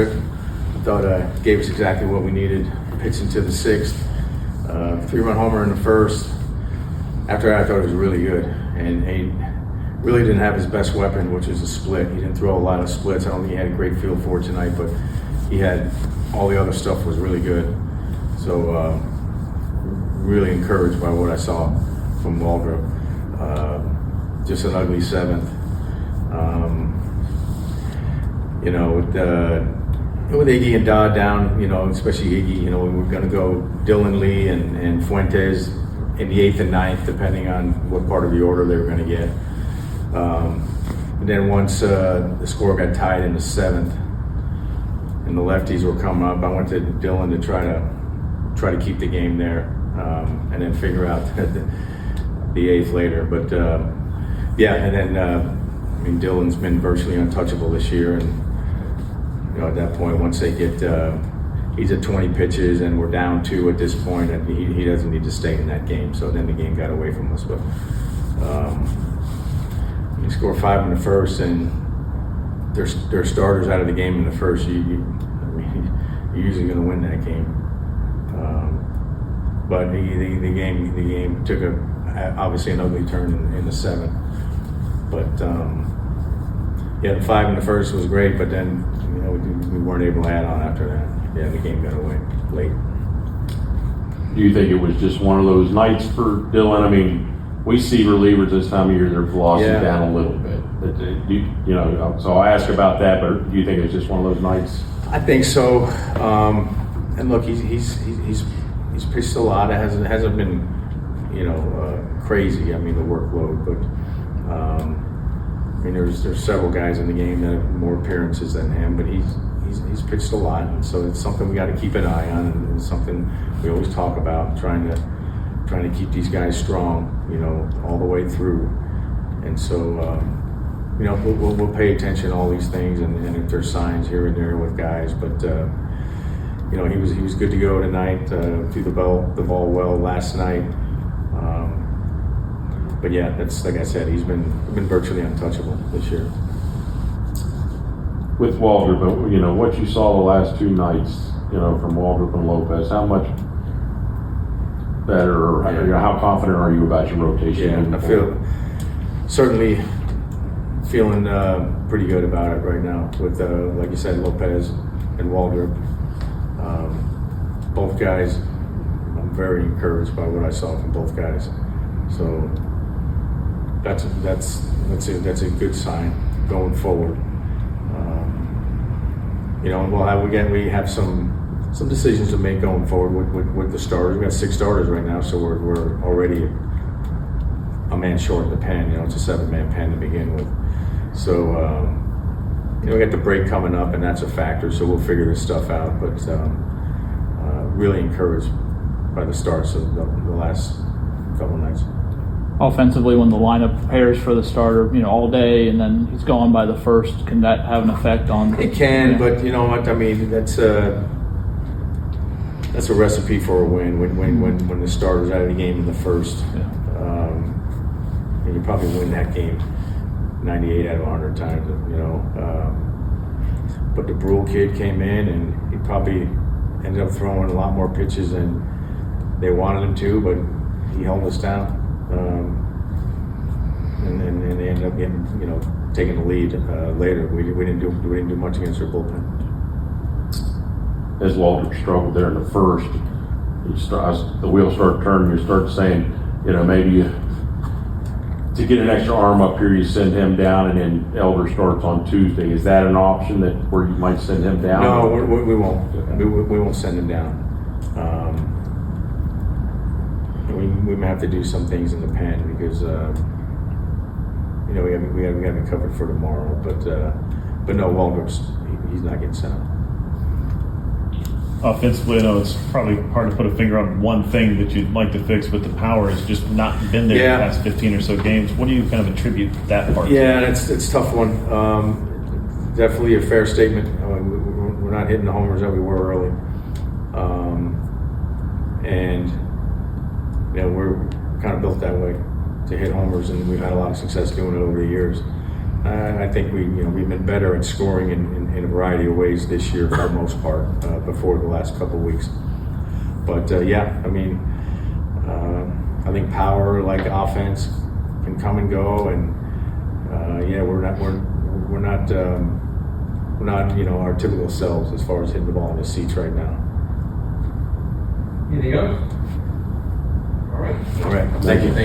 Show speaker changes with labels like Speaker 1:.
Speaker 1: Waldrop. I thought gave us exactly what we needed. Pitched into the 6th. 3-run homer in the 1st. After that, I thought it was really good. And he really didn't have his best weapon, which is a split. He didn't throw a lot of splits. I don't think he had a great feel for it tonight, but he had all the other stuff was really good. So really encouraged by what I saw from Waldrop. Just an ugly 7th. With Iggy and Dodd down, especially Iggy, we were going to go Dylan Lee and Fuentes in the 8th and 9th, depending on what part of the order they were going to get. And then once the score got tied in the 7th and the lefties were coming up, I went to Dylan to try to keep the game there, and then figure out the 8th later. But and then Dylan's been virtually untouchable this year, and at that point, once they get, he's at 20 pitches and we're down 2 at this point, and he doesn't need to stay in that game. So then the game got away from us. But you score 5 in the 1st, and they're starters out of the game in the 1st. You're usually going to win that game. But the game took obviously an ugly turn in the 7th. But the 5 in the 1st was great, but then we weren't able to add on after that. Yeah, the game got away late.
Speaker 2: Do you think it was just one of those nights for Dylan? I mean, we see relievers this time of year, their velocity down a little bit. But so I ask about that, but do you think it's just one of those nights?
Speaker 1: I think so. And look, he's pitched a lot. It hasn't been crazy. I mean, the workload, but there's several guys in the game that have more appearances than him, but he's pitched a lot, and so it's something we got to keep an eye on, and it's something we always talk about, trying to keep these guys strong, all the way through. And so we'll pay attention to all these things, and if there's signs here and there with guys, but he was good to go tonight. Threw the ball well last night. But that's like I said, he's been virtually untouchable this year.
Speaker 2: With Waldrop, what you saw the last 2 nights, from Waldrop and Lopez, how much better, or how confident are you about your rotation?
Speaker 1: I feel certainly feeling pretty good about it right now with, like you said, Lopez and Waldrop. Both guys, I'm very encouraged by what I saw from both guys. So that's a good sign going forward. And we have some decisions to make going forward with the starters. We got 6 starters right now, so we're already a man short in the pen. It's a 7-man pen to begin with. So we got the break coming up, and that's a factor. So we'll figure this stuff out. But really encouraged by the starts of the last couple nights.
Speaker 3: Offensively, when the lineup prepares for the starter, all day, and then he's gone by the 1st, can that have an effect on?
Speaker 1: It can, but you know what? I mean, that's a recipe for a win. When the starter's out of the game in the 1st, and you probably win that game 98 out of 100 times. But the Brule kid came in, and he probably ended up throwing a lot more pitches than they wanted him to, but he held us down. And they ended up getting, taking the lead later. We didn't do much against their bullpen.
Speaker 2: As Waldrop struggled there in the 1st, the wheels start turning. You start saying, maybe to get an extra arm up here, you send him down, and then Elder starts on Tuesday. Is that an option where you might send him down?
Speaker 1: No, we won't. Okay. We won't send him down. We may have to do some things in the pen because we have it covered for tomorrow. But no, Waldrop's he's not getting sent out.
Speaker 4: Offensively, I know it's probably hard to put a finger on one thing that you'd like to fix, but the power has just not been there the past 15 or so games. What do you kind of attribute that part to?
Speaker 1: Yeah, it's a tough one. Definitely a fair statement. We're not hitting the homers that we were early. And we're kind of built that way to hit homers, and we've had a lot of success doing it over the years. I think we've been better at scoring in a variety of ways this year for the most part before the last couple of weeks. But yeah, I mean, I think power, like offense, can come and go, and yeah, we're not our typical selves as far as hitting the ball in the seats right now.
Speaker 5: Anything else? All right.
Speaker 1: All right, thank you.